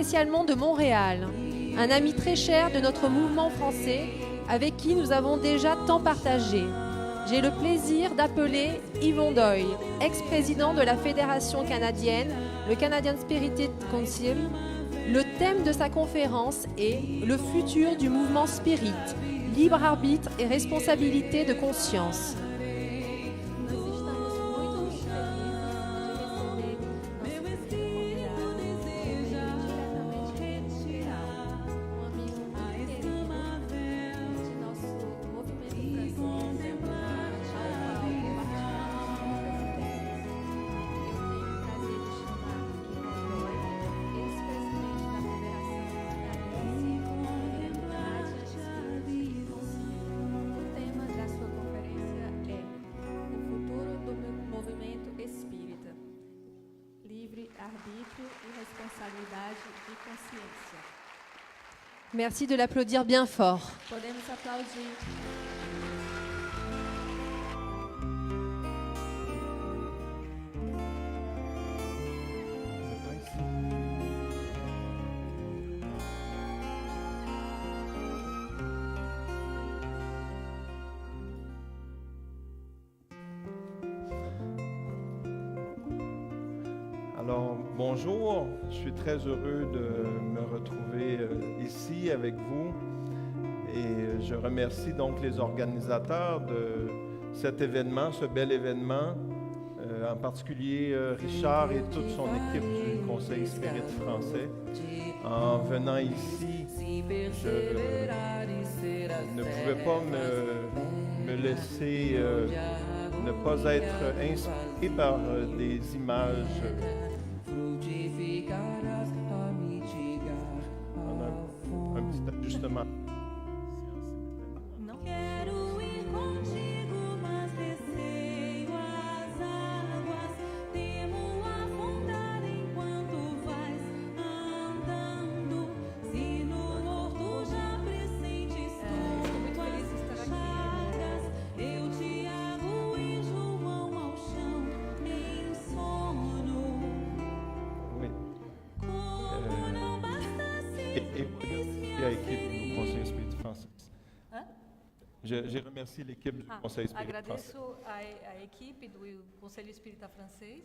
spécialement de Montréal, un ami très cher de notre mouvement français avec qui nous avons déjà tant partagé. J'ai le plaisir d'appeler Yvon Doyle, ex-président de la Fédération canadienne, le Canadian Spirit Council. Le thème de sa conférence est « Le futur du mouvement Spirit, libre arbitre et responsabilité de conscience ». Merci de l'applaudir bien fort. Podemos aplaudir. Alors, bonjour, je suis très heureux de me retrouver ici avec vous et je remercie donc les organisateurs de cet événement, ce bel événement, en particulier Richard et toute son équipe du Conseil Spirit français. En venant ici, je ne pouvais pas me laisser ne pas être inspiré par des images. Un petit ajustement. Não. Quero ir contigo, mas receio as águas. Temo afundar enquanto vais andando. Se no horto já pressentes tuas chagas, eu Tiago e João ao chão em sono. Oui. Como não bastasse Et a équipe du Conseil Spirit français. Hã? J'ai remercié l'équipe du Conseil Spirit français. Agradeço a equipe do Conselho Espírita Francês.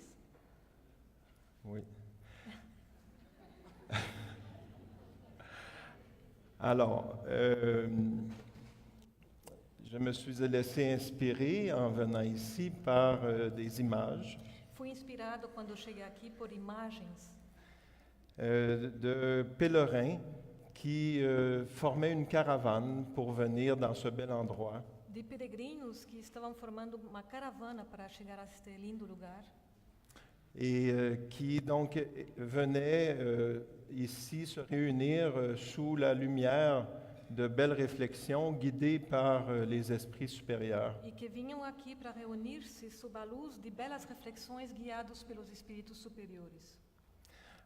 Oui. Alors, je me suis laissé inspirer en venant ici par des images Fui inspirado quando eu cheguei aqui por imagens de pèlerins qui formaient une caravane pour venir dans ce bel endroit. de peregrinos que estavam formando uma caravana para chegar a este lindo lugar Et qui donc venaient ici se réunir sous la lumière de belles réflexions guidées par les esprits supérieurs. e que vinham aqui para reunir-se sob a luz de belas reflexões guiados pelos espíritos superiores.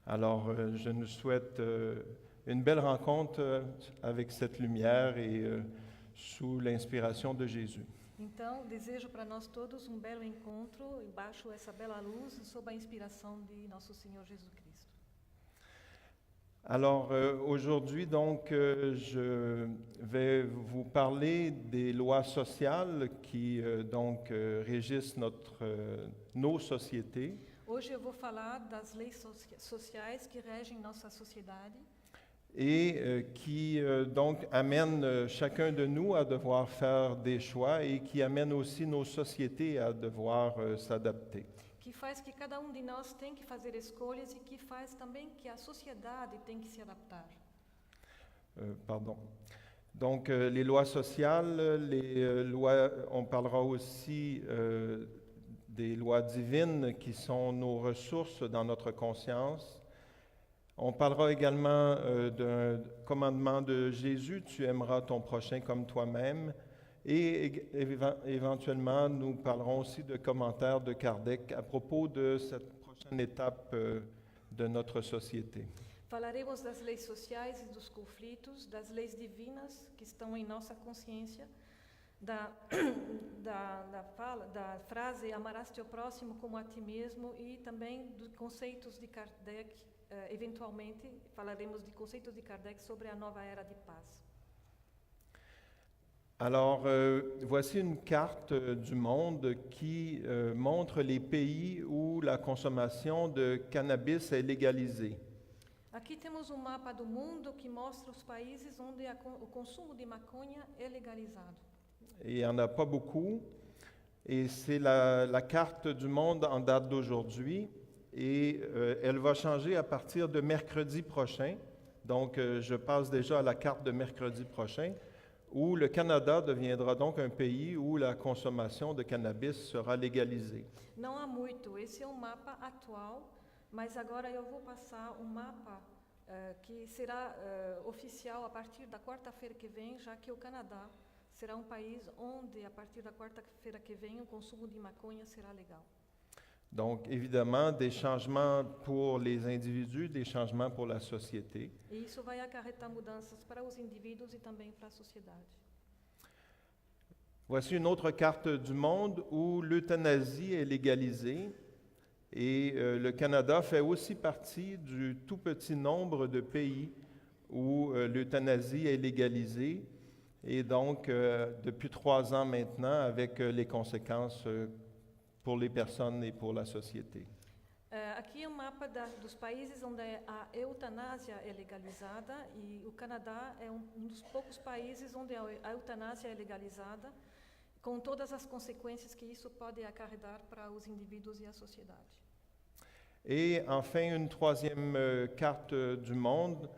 Alors, je nous souhaite une belle rencontre avec cette lumière et sous l'inspiration de Jésus. Então, desejo para nós todos um belo encontro embaixo essa bela luz sob a inspiração de nosso Senhor Jesus Cristo. Alors, aujourd'hui, donc, je vais vous parler des lois sociales qui, régissent nos sociétés. Hoje eu vou falar das leis sociais que regem nossa sociedade Et qui donc amène chacun de nous à devoir faire des choix et qui amène aussi nos sociétés à devoir s'adapter. que faz que cada um de nós tem que fazer escolhas e que faz também que a sociedade tem que se adaptar. Pardon. Donc, les lois sociales, les lois, on parlera aussi des lois divines qui sont nos ressources dans notre conscience. On parlera également d'un commandement de Jésus, tu aimeras ton prochain comme toi-même. Et éventuellement, nous parlerons aussi de commentaires de Kardec à propos de cette prochaine étape de notre société. Falaremos das leis sociais e dos conflitos, das leis divinas que estão em nossa consciência, da frase amarás teu próximo como a ti mesmo e também dos conceitos de Kardec eventualmente, falaremos de conceitos de Kardec sobre a nova era de paz. Alors, voici une carte du monde qui montre les pays où la consommation de cannabis est légalisée. Aqui temos um mapa do mundo que mostra os países onde o consumo de maconha é legalizado. Et il n'y en a pas beaucoup. Et c'est la carte du monde en date d'aujourd'hui. Et elle va changer à partir de mercredi prochain. Donc, je passe déjà à la carte de mercredi prochain, où le Canada deviendra donc un pays où la consommation de cannabis sera légalisée. Não há muito, esse é um mapa atual, mas agora eu vou passar um mapa que será oficial a partir da quarta-feira que vem, já que o Canadá será um país onde, a partir da quarta-feira que vem, o consumo de maconha será legal. Donc, évidemment, des changements pour les individus, des changements pour la société. E isso vai acarretar mudanças para os indivíduos e também para a sociedade. Voici une autre carte du monde où l'euthanasie est légalisée. Et le Canada fait aussi partie du tout petit nombre de pays où l'euthanasie est légalisée. Et donc, depuis 3 ans maintenant, avec les conséquences pour les personnes et pour la société. Aqui é um mapa dos países onde a eutanásia é legalizada e o Canadá é um dos poucos países onde a eutanásia é legalizada, com todas as consequências que isso pode acarretar para os indivíduos e a sociedade. Et enfin, une troisième carte du monde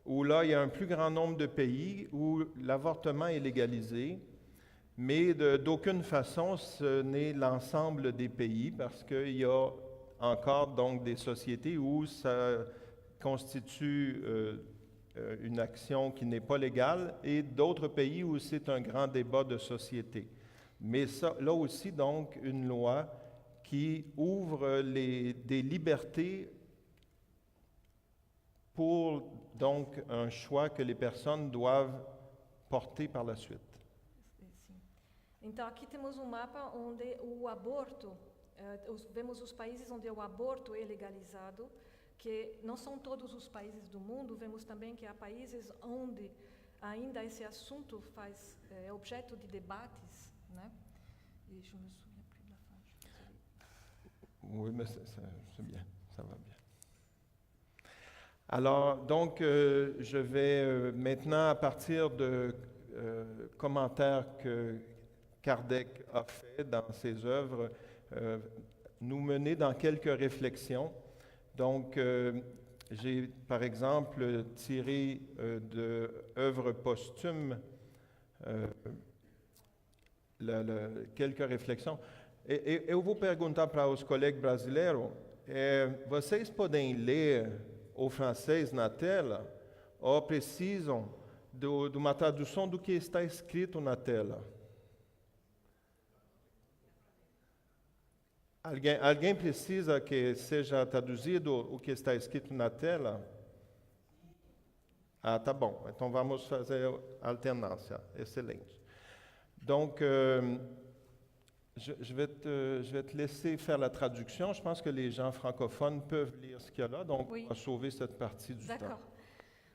où là, il y a un plus grand nombre de pays où l'avortement est légalisé. Mais d'aucune façon, ce n'est l'ensemble des pays parce qu'il y a encore donc des sociétés où ça constitue une action qui n'est pas légale et d'autres pays où c'est un grand débat de société. Mais ça, là aussi, donc, une loi qui ouvre des libertés pour donc un choix que les personnes doivent porter par la suite. Sim. Então, aqui temos um mapa onde o aborto, vemos os países onde o aborto é legalizado, que não são todos os países do mundo, vemos também que há países onde ainda esse assunto é objeto de debates, né? Deixa eu me subir a primeira faixa. Oui, mais c'est bien, ça va bien. Alors, donc, je vais maintenant, à partir de commentaires que Kardec a fait dans ses œuvres, nous mener dans quelques réflexions. Donc, j'ai, par exemple, tiré de œuvres posthumes quelques reflexões. Eu vou perguntar para os colegas brasileiros, vocês podem ler o francês na tela ou precisam de uma tradução do que está escrito na tela? Alguém precisa que seja traduzido o que está escrito na tela? Ah, tá bom. Então vamos fazer alternância. Excelente. Donc, je vais te laisser faire la traduction. Je pense que les gens francophones peuvent lire ce qu'il y a là, donc Oui. on va sauver cette partie du D'accord. temps.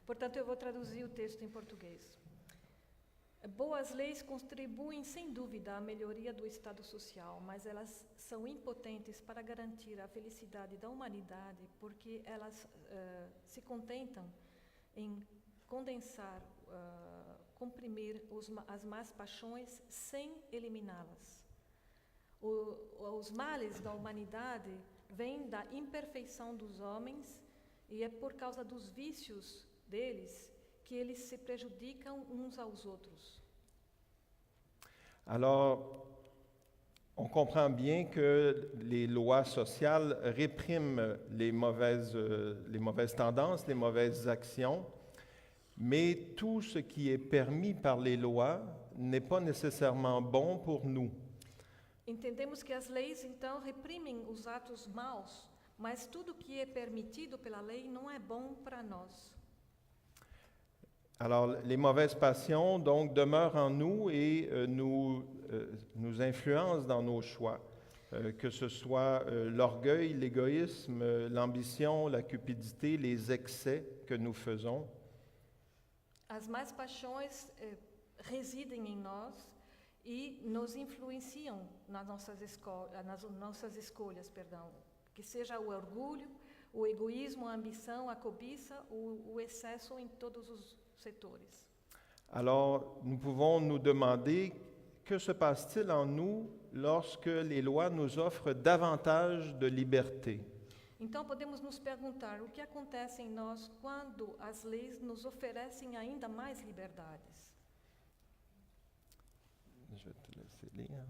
Portanto, eu vou traduzir o texto em português. Boas leis contribuem sem dúvida à melhoria do estado social, mas elas são impotentes para garantir a felicidade da humanidade, porque elas se contentam em condensar, comprimir as más paixões sem eliminá-las. Os males da humanidade vêm da imperfeição dos homens e é por causa dos vícios deles que eles se prejudicam uns aos outros. Alors, on comprend bien que les lois sociales répriment les mauvaises tendances, les mauvaises actions, mais tout ce qui est permis par les lois n'est pas nécessairement bon pour nous. Entendemos que as leis, então, reprimem os atos maus, mas tudo que é permitido pela lei não é bom para nós. Alors, les mauvaises passions, donc, demeurent en nous et nous influencent dans nos choix. que ce soit l'orgueil, l'égoïsme, l'ambition, la cupidité, les excès que nous faisons. As más paixões residem em nós e nos influenciam nas nossas escolhas, perdão. Que seja o orgulho, o egoísmo, a ambição, a cobiça, o excesso em todos os setores. Alors, nous pouvons nous demander que se passe-t-il en nous lorsque les lois nous offrent davantage de liberté? Então podemos nos perguntar o que acontece em nós quando as leis nos oferecem ainda mais liberdades. Je vais te laisser lire.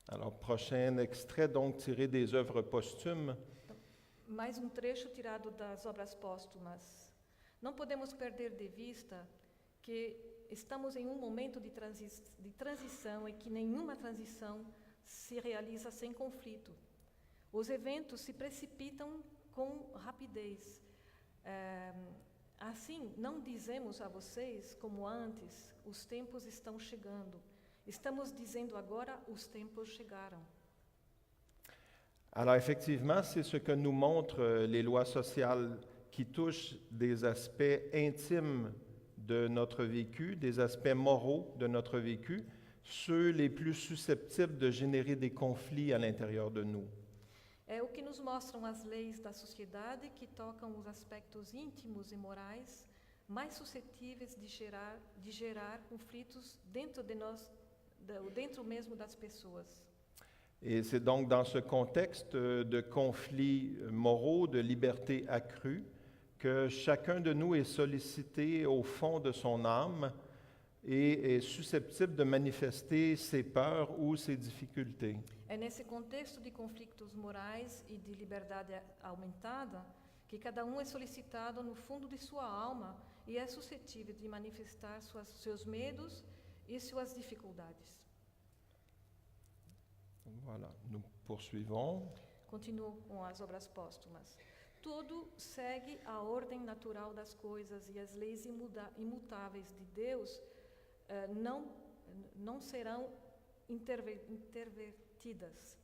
Alors, prochain extrait, donc tiré des œuvres posthumes. Mais um trecho tirado das obras póstumas. Não podemos perder de vista que estamos em um momento de transição e que nenhuma transição se realiza sem conflito. Os eventos se precipitam com rapidez. Assim, não dizemos a vocês, como antes, os tempos estão chegando. Estamos dizendo agora, os tempos chegaram. Alors effectivement, c'est ce que nous montrent les lois sociales qui touchent des aspects intimes de notre vécu, des aspects moraux de notre vécu, ceux les plus susceptibles de générer des conflits à l'intérieur de nous. É o que nos mostram as leis da sociedade que tocam os aspectos íntimos e morais mais suscetíveis de gerar conflitos dentro de nós, dentro mesmo das pessoas. Et c'est donc dans ce contexte de conflits moraux, de liberté accrue, que chacun de nous est sollicité au fond de son âme et est susceptible de manifester ses peurs ou ses difficultés. É nesse contexto de conflitos morais e de liberdade aumentada que cada um é solicitado no fundo de sua alma e é suscetível de manifestar seus medos e suas dificuldades. Voilà, nous poursuivons. Continuo com as obras póstumas. Tudo segue a ordem natural das coisas e as leis imutáveis de Deus não serão intervertidas.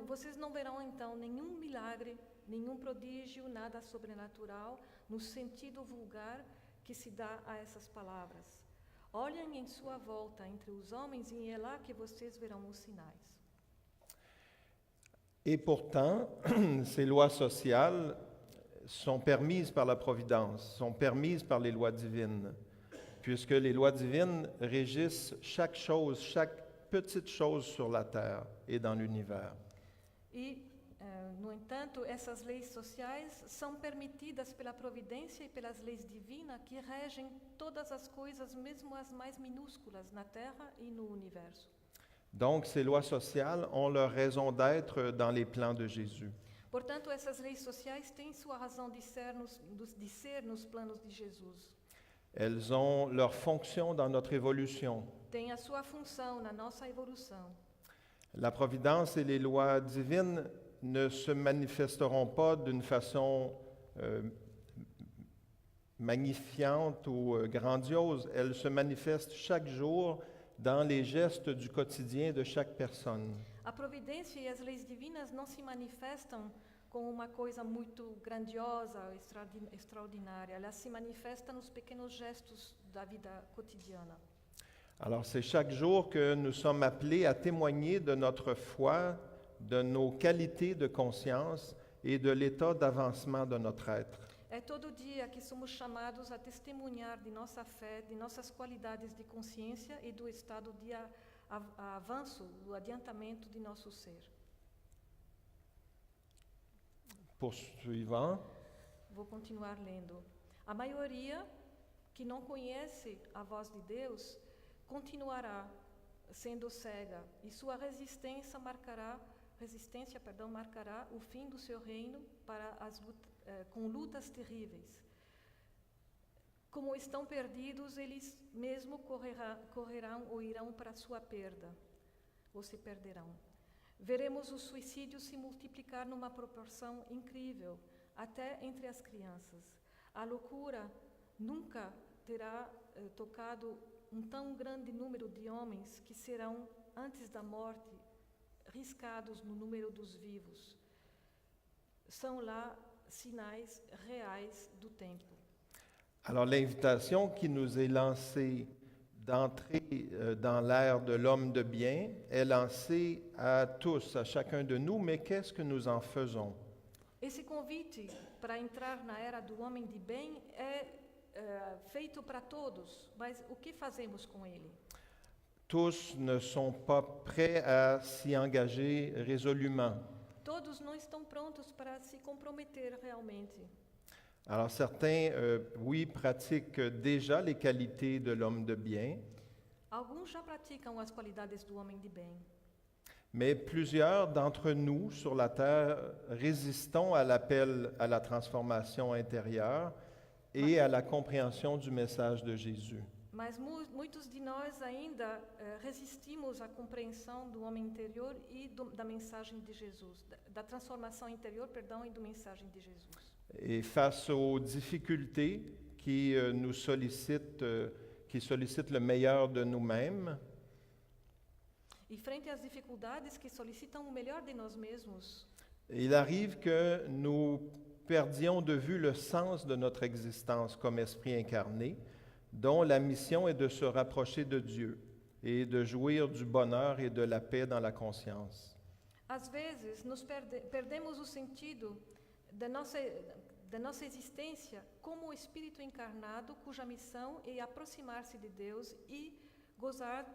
Vocês não verão então nenhum milagre, nenhum prodígio, nada sobrenatural no sentido vulgar que se dá a essas palavras. Olhem em sua volta entre os homens e é lá que vocês verão os sinais. Et pourtant, ces lois sociales sont permises par la Providence, sont permises par les lois divines, puisque les lois divines régissent chaque chose, chaque petite chose sur la terre et dans l'univers. No entanto, essas leis sociais são permitidas pela providência e pelas leis divinas que regem todas as coisas, mesmo as mais minúsculas, na Terra e no universo. Donc, ces lois sociales ont leur raison d'être dans les plans de Jésus. Portanto, essas leis sociais têm sua razão de ser nos planos de Jesus. Elles ont leur fonction dans notre évolution. Tem a sua função na nossa evolução. La providence et les lois divines ne se manifesteront pas d'une façon magnifiante ou grandiose. Elles se manifestent chaque jour dans les gestes du quotidien de chaque personne. A providência e as leis divinas não se manifestam como uma coisa muito grandiosa, extraordinária. Elas se manifestam nos pequenos gestos da vida cotidiana. Alors, c'est chaque jour que nous sommes appelés à témoigner de notre foi, de nos qualités de conscience et de l'état d'avancement de notre être. É todo dia que somos chamados a testemunhar de nossa fé, de nossas qualidades de consciência e do estado de avanço, do adiantamento de nosso ser. Poursuivant. Vou continuar lendo. A maioria que não conhece a voz de Deus continuará sendo cega e sua resistência marcará o fim do seu reino com lutas terríveis. Como estão perdidos, eles mesmo correrão ou irão para a sua perda, ou se perderão. Veremos o suicídio se multiplicar numa proporção incrível, até entre as crianças. A loucura nunca terá tocado um tão grande número de homens que serão antes da morte, riscados no número dos vivos. São lá sinais reais do tempo. Alors l'invitation qui nous est lancée d'entrer dans l'ère de l'homme de bien est lancée à tous, à chacun de nous, mais qu'est-ce que nous en faisons? Esse convite para entrar na era do homem de bem é feito para todos, mas o que fazemos com ele? Tous ne sont pas prêts à s'y engager résolument. Todos não estão prontos para se comprometer realmente. Alors certains, oui, pratiquent déjà les qualités de l'homme de bien, Alguns já praticam as qualidades do homem de bem, mais plusieurs d'entre nous sur la terre résistons à l'appel à la transformation intérieure et à la compréhension du message de Jésus. mas muitos de nós ainda resistimos à compreensão do homem interior e da mensagem de Jesus, da transformação interior, perdão, e da mensagem de Jesus. Et face aux difficultés qui nous sollicitent, qui sollicitent le meilleur de nous-mêmes, E frente às dificuldades que solicitam o melhor de nós mesmos, il arrive que nous perdions de vue le sens de notre existence comme esprit incarné, dont la mission est de se rapprocher de Dieu et de jouir du bonheur et de la paix dans la conscience. às vezes nos perdemos o sentido da nossa existência como o Espírito encarnado, cuja missão é aproximar-se de Deus e gozar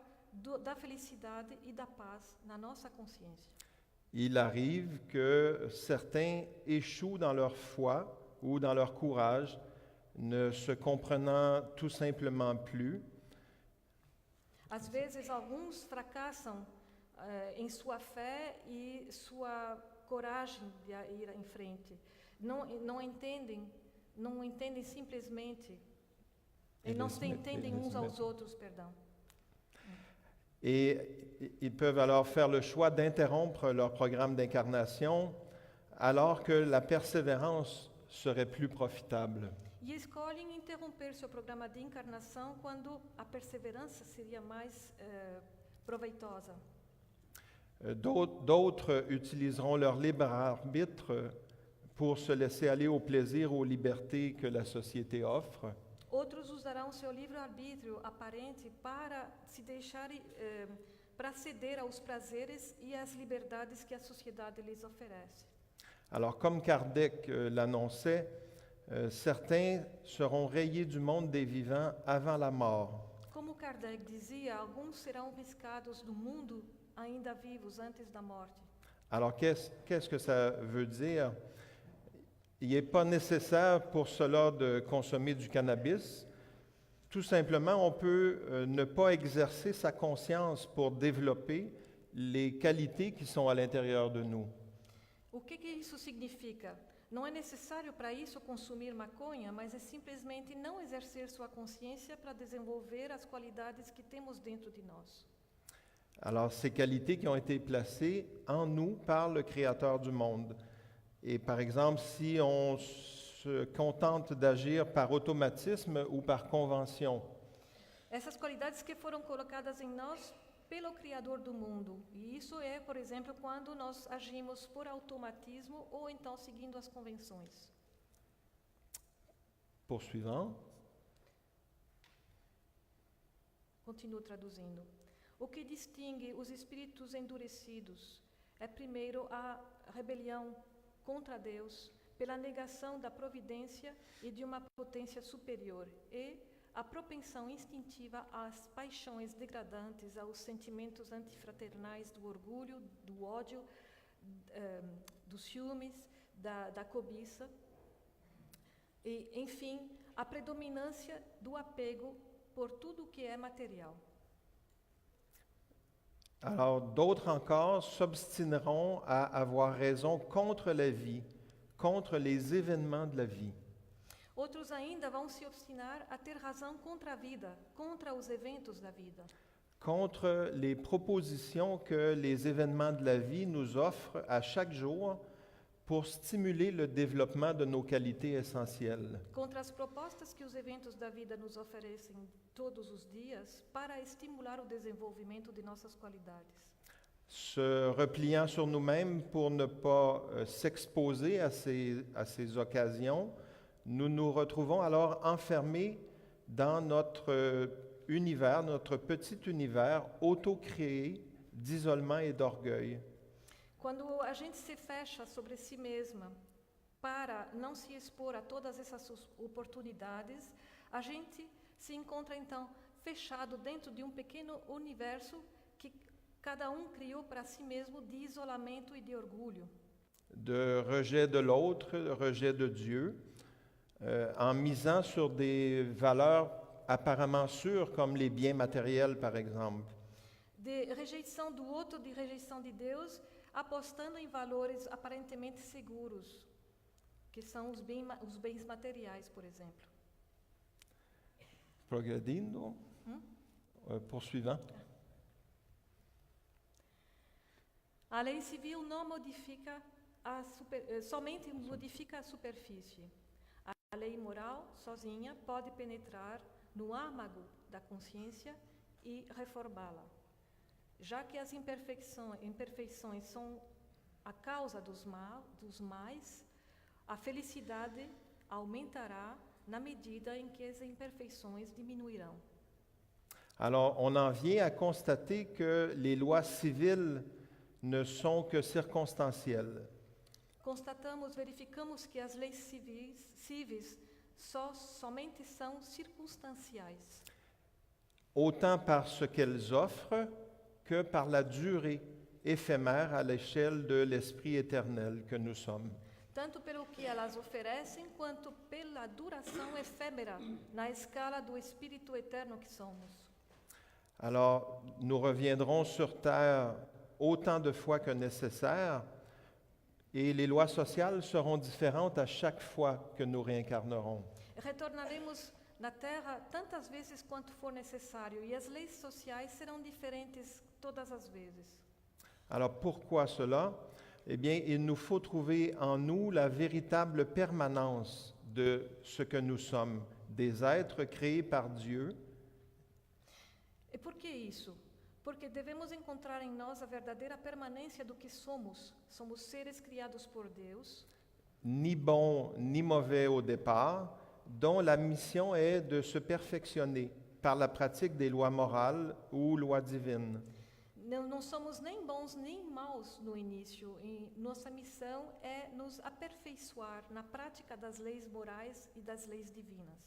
da felicidade e da paz na nossa consciência. Il arrive que certains échouent dans leur foi ou dans leur courage, ne se comprenant tout simplement plus, Às vezes, alguns fracassam em sua fé e sua coragem de ir em frente. Não entendem simplesmente, e não se entendem uns aos outros, perdão. et ils peuvent alors faire le choix d'interrompre leur programme d'incarnation alors que la persévérance serait plus profitable. E escolhem interromper seu programa de encarnação quando a perseverança seria mais proveitosa. D'autres utiliseront leur libre arbitre pour se laisser aller au plaisir, aux libertés que la société offre. Outros usarão seu livre-arbítrio aparente para se deixar, para ceder aos prazeres e às liberdades que a sociedade lhes oferece. Alors, comme Kardec l'annonçait, certains seront rayés du monde des vivants avant la mort. Como Kardec dizia, alguns serão riscados do mundo ainda vivos antes da morte. Alors, qu'est-ce que ça veut dire? Il n'est pas nécessaire pour cela de consommer du cannabis. Tout simplement, on peut ne pas exercer sa conscience pour développer les qualités qui sont à l'intérieur de nous. O que isso significa? Não é necessário para isso consumir maconha, mas é simplesmente não exercer sua consciência para desenvolver as qualidades que temos dentro de nós. Alors, ces qualités qui ont été placées en nous par le Créateur du monde. Et par exemple, si on se contente d'agir par automatisme ou par convention, Essas qualidades que foram colocadas em nós pelo Criador do mundo. E isso é, por exemplo, quando nós agimos por automatismo ou então seguindo as convenções. poursuivant, Continuo traduzindo. O que distingue os espíritos endurecidos é, primeiro, a rebelião contra Deus, pela negação da providência e de uma potência superior, e a propensão instintiva às paixões degradantes, aos sentimentos antifraternais do orgulho, do ódio, dos ciúmes, da cobiça. E, enfim, a predominância do apego por tudo que é material. alors d'autres encore s'obstineront à avoir raison contre la vie, contre les événements de la vie. Outros ainda vão se obstinar a ter razão contra a vida, contra os eventos da vida, Contre les propositions que les événements de la vie nous offrent à chaque jour pour stimuler le développement de nos qualités essentielles. contra as propostas que os eventos da vida nos oferecem todos os dias para estimular o desenvolvimento de nossas qualidades. Se repliant sur nous-mêmes pour ne pas s'exposer à ces occasions, nous nous retrouvons alors enfermés dans notre univers, notre petit univers auto-créé d'isolement et d'orgueil. Quando a gente se fecha sobre si mesma para não se expor a todas essas oportunidades, a gente se encontra então fechado dentro de um pequeno universo que cada criou para si mesmo de isolamento e de orgulho, De rejet de l'autre, rejet de Dieu, en misant sur des valeurs apparemment sûres comme les biens matériels, par exemple. de rejeição do outro, de rejeição de Deus, apostando em valores aparentemente seguros, que são os bens materiais, por exemplo. Progredindo. Poursuivant. A lei civil não modifica somente modifica a superfície. A lei moral, sozinha, pode penetrar no âmago da consciência e reformá-la. Já que as imperfeições são a causa dos mais, a felicidade aumentará na medida em que as imperfeições diminuirão. Alors, on en vient à constater que les lois civiles ne sont que circonstancielles. Verificamos que as leis civis somente são circunstanciais. Autant par ce qu'elles offrent que par la durée éphémère à l'échelle de l'Esprit éternel que nous sommes. Tanto pelo que elas oferecem, quanto pela duração efêmera na escala do Espírito eterno que somos. Alors, nous reviendrons sur terre autant de fois que nécessaire et les lois sociales seront différentes à chaque fois que nous réincarnerons. Retornaremos na Terra tantas vezes quanto for necessário e as leis sociais serão diferentes todas as vezes. Alors, pourquoi cela? Eh bien, il nous faut trouver en nous la véritable permanence de ce que nous sommes, des êtres créés par Dieu. E por que isso? Porque devemos encontrar em nós a verdadeira permanência do que somos. Somos seres criados por Deus, Ni bons ni mauvais au départ, dont la mission est de se perfectionner par la pratique des lois morales ou lois divines. não somos nem bons nem maus no início. E nossa missão é nos aperfeiçoar na prática das leis morais e das leis divinas.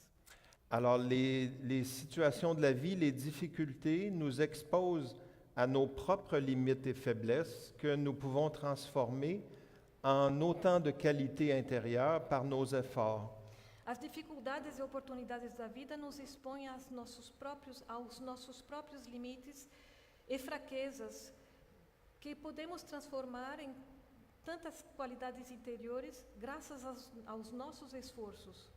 Alors, les situations de la vie, les difficultés nous exposent à nos propres limites et faiblesses que nous pouvons transformer en autant de qualités intérieures par nos efforts. As dificuldades e oportunidades da vida nos expõem aos nossos próprios limites e fraquezas que podemos transformar em tantas qualidades interiores graças aos nossos esforços.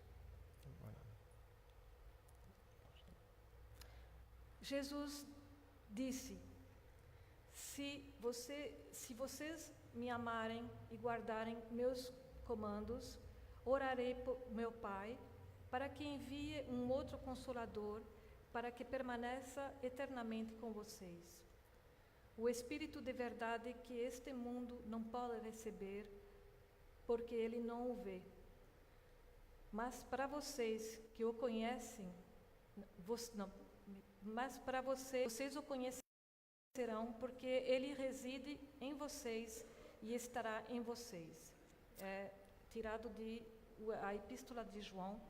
Jesus disse: se vocês me amarem e guardarem meus comandos, orarei por meu Pai para que envie um outro Consolador para que permaneça eternamente com vocês. O Espírito de verdade que este mundo não pode receber, porque ele não o vê. Mas para vocês que o conhecem, vocês o conhecerão, porque ele reside em vocês e estará em vocês. É tirado a Epístola de João,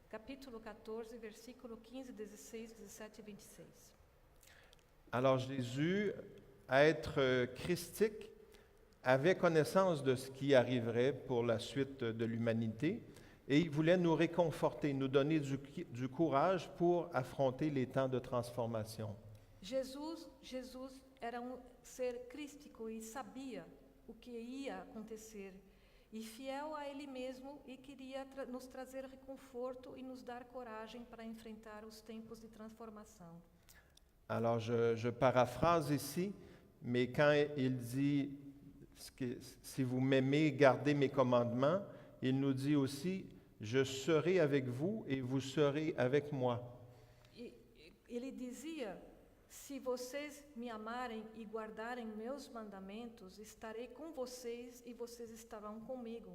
capítulo 14, versículo 15, 16, 17 e 26. Alors Jésus, être christique, avait connaissance de ce qui arriverait pour la suite de l'humanité et il voulait nous réconforter, nous donner du courage pour affronter les temps de transformation. Jesus era ser crístico e sabia o que ia acontecer. E fiel a Ele mesmo, e queria nos trazer reconforto e nos dar coragem para enfrentar os tempos de transformação. Alors je paraphrase ici, mais quand il dit si vous m'aimez, gardez mes commandements. Il nous dit aussi, je serai avec vous et vous serez avec moi. E ele dizia: se vocês me amarem e guardarem meus mandamentos, estarei com vocês e vocês estarão comigo.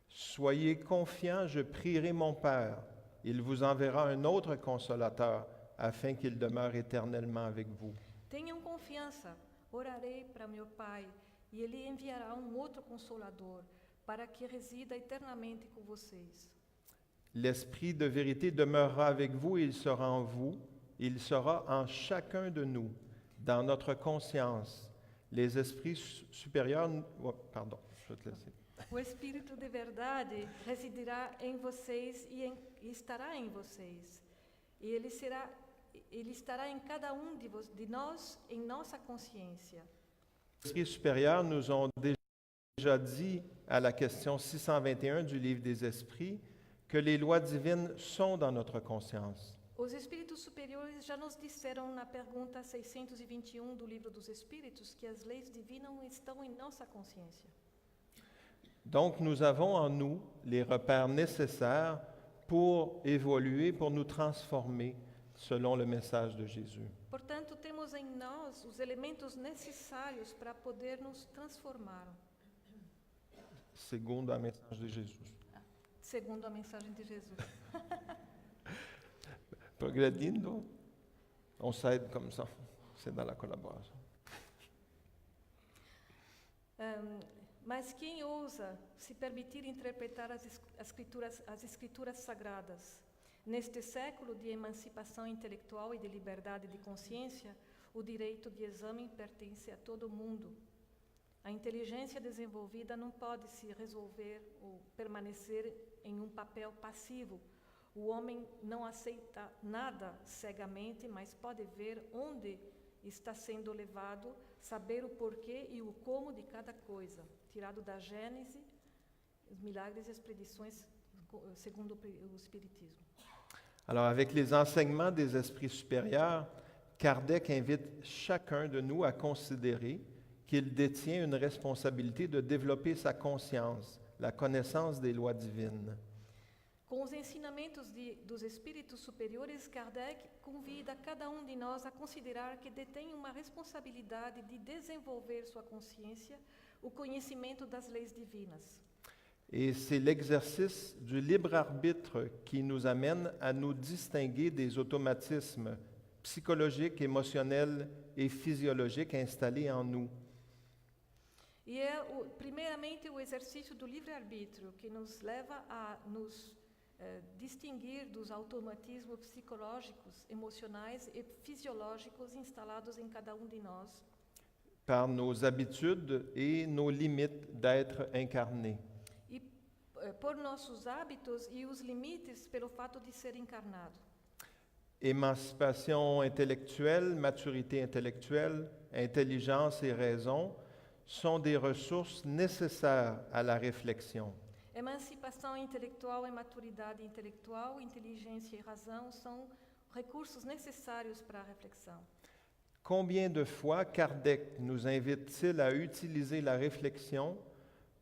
Soyez confiants, je prierai mon Père. Il vous enverra un autre consolateur afin qu'il demeure éternellement avec vous. Tenham confiança, orarei para meu Pai e Ele enviará outro Consolador para que resida eternamente com vocês. L'Esprit de vérité demeurera avec vous et il sera en vous. Il sera en chacun de nous, dans notre conscience. Les esprits supérieurs... Oh, pardon, je vais te laisser. O Espírito de verdade residirá em vocês e estará em vocês. E ele estará em cada de nós, em nossa consciência. Les esprits supérieurs nous ont déjà dit à la question 621 du livre des esprits que les lois divines sont dans notre conscience. Os Espíritos superiores já nos disseram na pergunta 621 do Livro dos Espíritos que as leis divinas estão em nossa consciência. Donc, nous avons en nous les repères nécessaires pour évoluer, pour nous transformer selon le message de Jésus. Portanto, temos em nós os elementos necessários para poder nos transformar, Segundo a message de Jésus. segundo a mensagem de Jesus. Progredindo, on s'aide comme ça. C'est dans la collaboration. Mas quem ousa se permitir interpretar as escrituras sagradas? Neste século de emancipação intelectual e de liberdade de consciência, o direito de exame pertence a todo mundo. A inteligência desenvolvida não pode se resolver ou permanecer em papel passivo. O homem não aceita nada cegamente, mas pode ver onde está sendo levado, saber o porquê e o como de cada coisa, tirado da Gênese, os milagres e as predições segundo o Espiritismo. Alors, avec les enseignements des esprits supérieurs, Kardec invite chacun de nous à considérer qu'il détient une responsabilité de développer sa conscience, la connaissance des lois divines. Com os ensinamentos dos Espíritos superiores, Kardec convida cada de nós a considerar que detém uma responsabilidade de desenvolver sua consciência, o conhecimento das leis divinas. Et c'est l'exercice du libre arbitre qui nous amène à nous distinguer des automatismes psychologiques, émotionnels et physiologiques installés en nous. E é, primeiramente, o exercício do livre-arbítrio que nos leva a nos distinguir dos automatismos psicológicos, emocionais e fisiológicos instalados em cada de nós. Par nos habitudes et nos limites d'être incarnés. E por nossos hábitos e os limites pelo fato de ser encarnado. Émancipation intellectuelle, maturité intellectuelle, intelligence et raison sont des ressources nécessaires à la réflexion. Emancipação intelectual e maturidade intelectual, inteligência e razão são recursos necessários para a reflexão. Combien de fois Kardec nous invite-t-il à utiliser la réflexion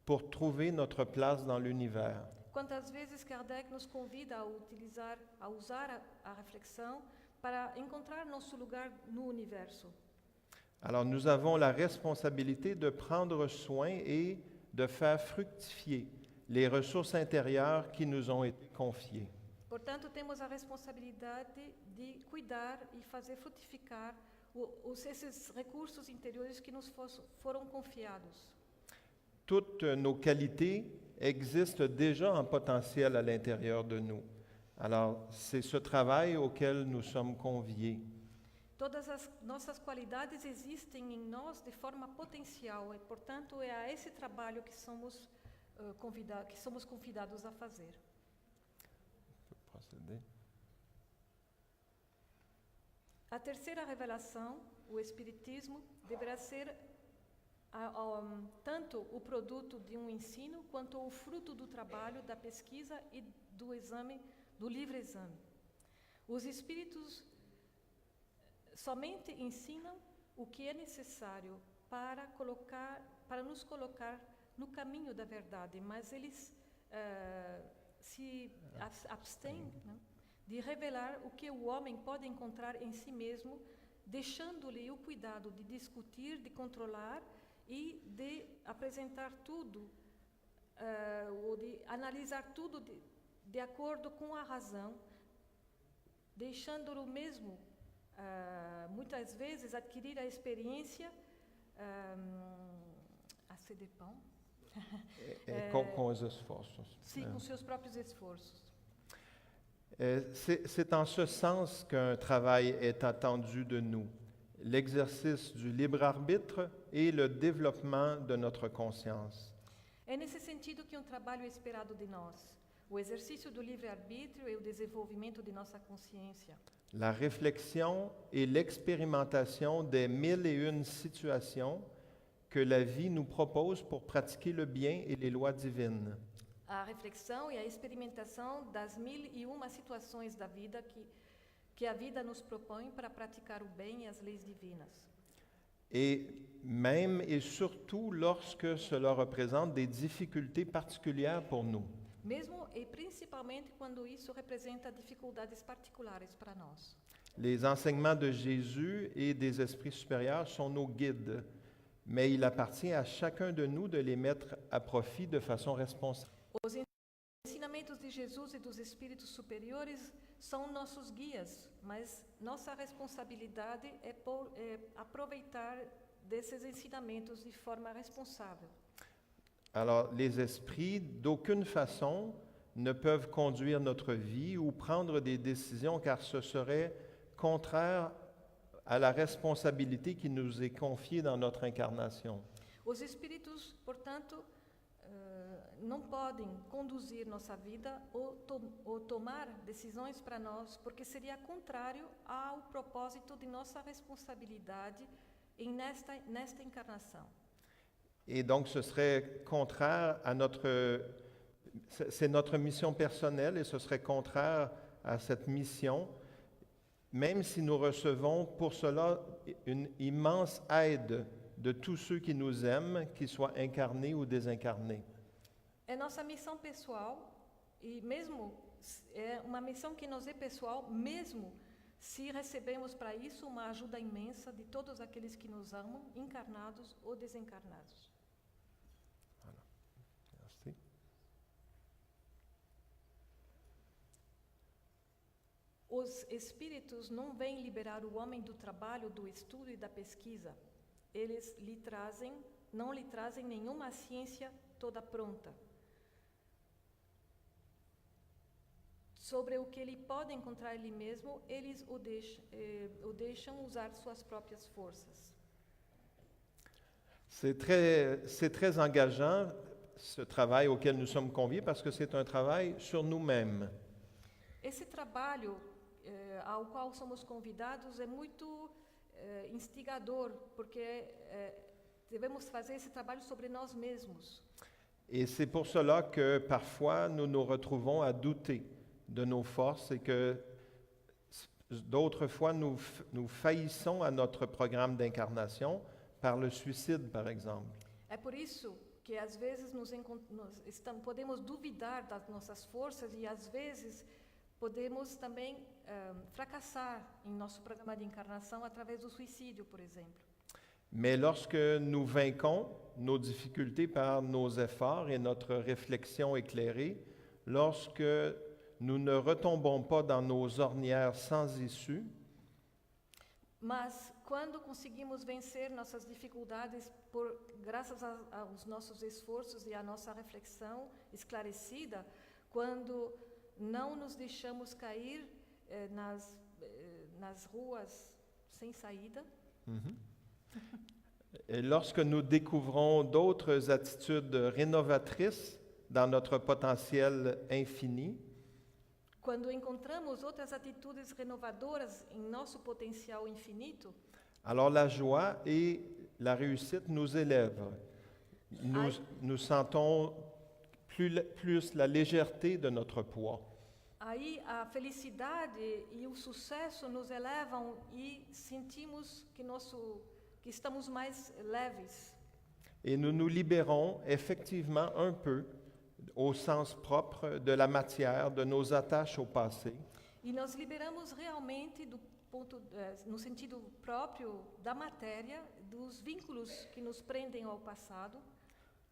pour trouver notre place dans l'univers? Quantas vezes Kardec nos convida a usar a reflexão para encontrar nosso lugar no universo? Alors nous avons la responsabilité de prendre soin et de faire fructifier les ressources intérieures qui nous ont été confiées. Portanto, temos a responsabilidade de cuidar e fazer frutificar esses recursos interiores que nos foram confiados. Toutes nos qualités existent déjà en potentiel à l'intérieur de nous. Alors, c'est ce travail auquel nous sommes conviés. Todas as nossas qualidades existem em nós de forma potencial e, portanto, é a esse trabalho que somos convidados a fazer. A terceira revelação, o Espiritismo, deverá ser tanto o produto de ensino quanto o fruto do trabalho, da pesquisa e do exame, do livre exame. Os Espíritos somente ensinam o que é necessário para colocar para nos colocar no caminho da verdade, mas eles se abstêm, né, de revelar o que o homem pode encontrar em si mesmo, deixando-lhe o cuidado de discutir, de controlar e de apresentar tudo, ou de analisar tudo de acordo com a razão, deixando-o mesmo, muitas vezes, adquirir a experiência a ceder pão. Com os esforços. Sim, com seus próprios esforços. C'est en ce sens qu'un travail est attendu de nous, l'exercice du libre arbitre et le développement de notre conscience. É nesse sentido que trabalho é esperado de nós, o exercício do livre-arbítrio e o desenvolvimento de nossa consciência. La réflexion et l'expérimentation des 1001 situations que la vie nous propose pour pratiquer le bien et les lois divines. A reflexão e a experimentação das 1001 situações da vida que a vida nos propõe para praticar o bem e as leis divinas. Et même et surtout lorsque cela représente des difficultés particulières pour nous. Mesmo e principalmente quando isso representa dificuldades particulares para nós. Les enseignements de Jésus et des esprits supérieurs sont nos guides, mais il appartient à chacun de nous de les mettre à profit de façon responsable. Os ensinamentos de Jesus e dos espíritos superiores são nossos guias, mas nossa responsabilidade é aproveitar desses ensinamentos de forma responsável. Alors, les esprits, d'aucune façon, ne peuvent conduire notre vie ou prendre des décisions, car ce serait contraire à la responsabilité qui nous est confiée dans notre incarnation. Os espíritos, portanto, não podem conduzir nossa vida ou tomar decisões para nós, porque seria contrário ao propósito de nossa responsabilidade nesta encarnação. Et donc, ce serait contraire à c'est notre mission personnelle et ce serait contraire à cette mission, même si nous recevons pour cela une immense aide de tous ceux qui nous aiment, qu'ils soient incarnés ou désincarnés. É nossa missão pessoal, e mesmo é uma missão que nos é pessoal, mesmo se recebemos para isso uma ajuda imensa de todos aqueles que nos amam, encarnados ou desencarnados. Merci. Os espíritos não vêm liberar o homem do trabalho, do estudo e da pesquisa. Eles não lhe trazem nenhuma ciência toda pronta sobre o que ele pode encontrar ele mesmo. Eles o deixam usar suas próprias forças. C'est très engageant, ce travail auquel nous sommes conviés, parce que c'est un travail sur nous-mêmes. Esse trabalho ao qual somos convidados é muito instigador, porque devemos fazer esse trabalho sobre nós mesmos. Et c'est pour cela que parfois nous nous retrouvons à douter de nos forces et que d'autres fois nous faillissons à notre programme d'incarnation par le suicide, par exemple. É por isso que às vezes podemos duvidar das nossas forças e às vezes podemos também fracassar em nosso programa de encarnação através do suicídio, por exemplo. Mais lorsque nous vainquons nos difficultés par nos efforts et notre réflexion éclairée, lorsque nous ne retombons pas dans nos ornières sans issue, mas quando conseguimos vencer nossas dificuldades graças aos nossos esforços e à nossa reflexão esclarecida, quando não nos deixamos cair nas ruas sem saída, et lorsque nous découvrons d'autres attitudes rénovatrices dans notre potentiel infini, quando encontramos outras atitudes renovadoras em nosso potencial infinito, alors la joie et la réussite nous élèvent. Nous sentons plus la légèreté de notre poids. Aí a felicidade e o sucesso nos elevam e sentimos que estamos mais leves. et nous nous libérons effectivement un peu, au sens propre, de la matière, de nos attaches au passé, E nós liberamos realmente no sentido próprio da matéria, dos vínculos que nos prendem ao passado,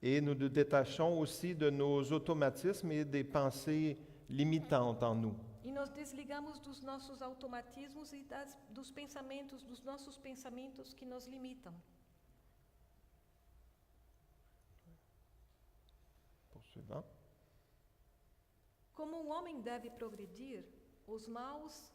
et nous nous détachons aussi de nos automatismes et des pensées limitantes en nous. e nós desligamos dos nossos automatismos e dos nossos pensamentos que nos limitam. Poursuivant. Como o homem deve progredir, os males,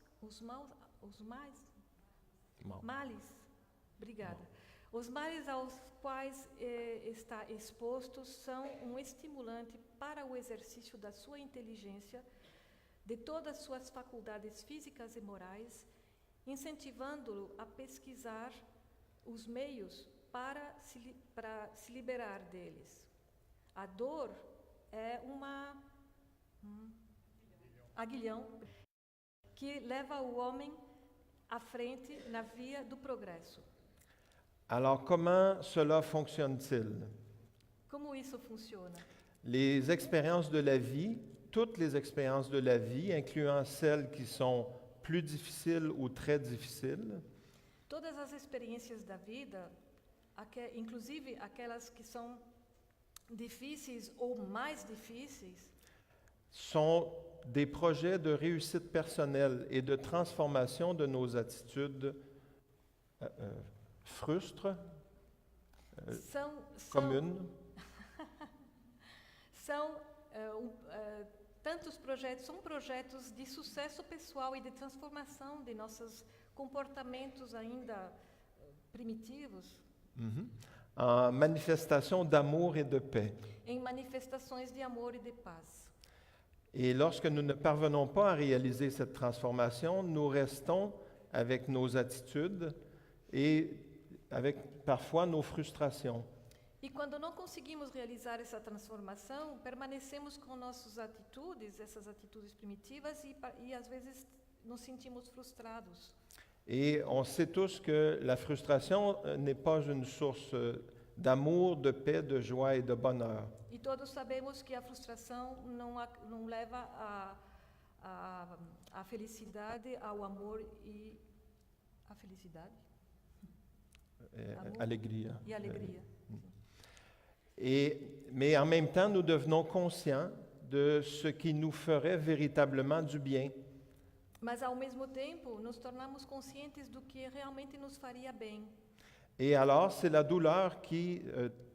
obrigada. Os males aos quais está exposto são um estimulante para o exercício da sua inteligência, de todas as suas faculdades físicas e morais, incentivando-o a pesquisar os meios para se liberar deles. A dor é aguilhão que leva o homem à frente na via do progresso. Alors, comment cela fonctionne-t-il? Como isso funciona? Les expériences de la vie, toutes les expériences de la vie, incluant celles qui sont plus difficiles ou très difficiles, Todas as experiências da vida, inclusive aquelas que são difíceis ou mais difíceis, sont des projets de réussite personnelle et de transformation de nos attitudes frustres, são communes, tantos projetos, são projetos de sucesso pessoal e de transformação de nossos comportamentos ainda primitivos, en manifestation d'amour et de paix. em manifestações de amor e de paz. Et lorsque nous ne parvenons pas à réaliser cette transformation, nous restons avec nos attitudes et avec parfois nos frustrations. E quando não conseguimos realizar essa transformação, permanecemos com nossas atitudes, essas atitudes primitivas, e às vezes nos sentimos frustrados. Et on sait tous que la frustration n'est pas une source d'amour, de paix, de joie et de bonheur. E todos sabemos que a frustração não leva à felicidade, ao amor e à felicidade Amor. Alegria. e alegria. Mais en même temps, nous devenons conscients de ce qui nous ferait véritablement du bien. Mas ao mesmo tempo, nos tornamos conscientes do que realmente nos faria bem. Et alors, c'est la douleur qui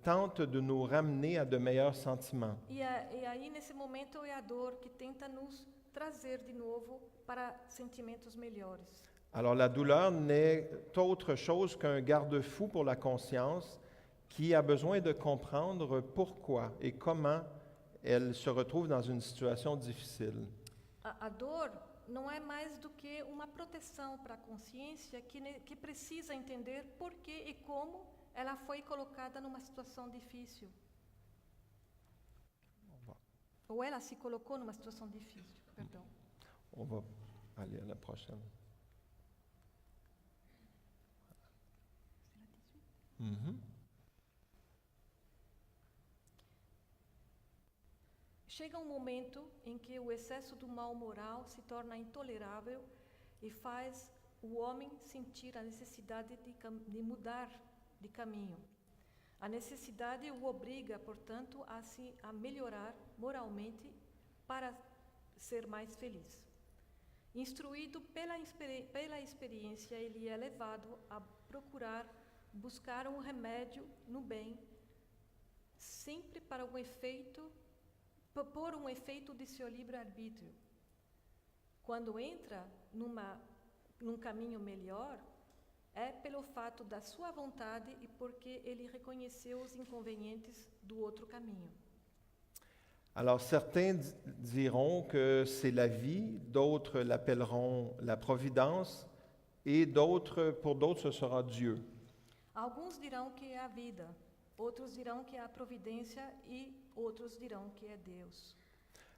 tente de nous ramener à de meilleurs sentiments. E aí, nesse momento, é a dor que tenta nos trazer de novo para sentimentos melhores. Alors, la douleur n'est autre chose qu'un garde-fou pour la conscience qui a besoin de comprendre pourquoi et comment elle se retrouve dans une situation difficile. A dor não é mais do que uma proteção para a consciência que precisa entender por que e como ela foi colocada numa situação difícil. Ou ela se colocou numa situação difícil, perdão. On va aller à la prochaine. Mhm. Chega um momento em que o excesso do mal moral se torna intolerável e faz o homem sentir a necessidade de mudar de caminho. A necessidade o obriga, portanto, a melhorar moralmente para ser mais feliz. Instruído pela experiência, ele é levado a buscar um remédio no bem, sempre para por um efeito de seu livre-arbítrio. Quando entra num caminho melhor, é pelo fato da sua vontade e porque ele reconheceu os inconvenientes do outro caminho. Alors, certains diront que c'est la vie, d'autres l'appelleront la providence, et pour d'autres, ce sera Dieu. Alguns dirão que é a vida, outros dirão que é a providência e outros dirão que é Deus.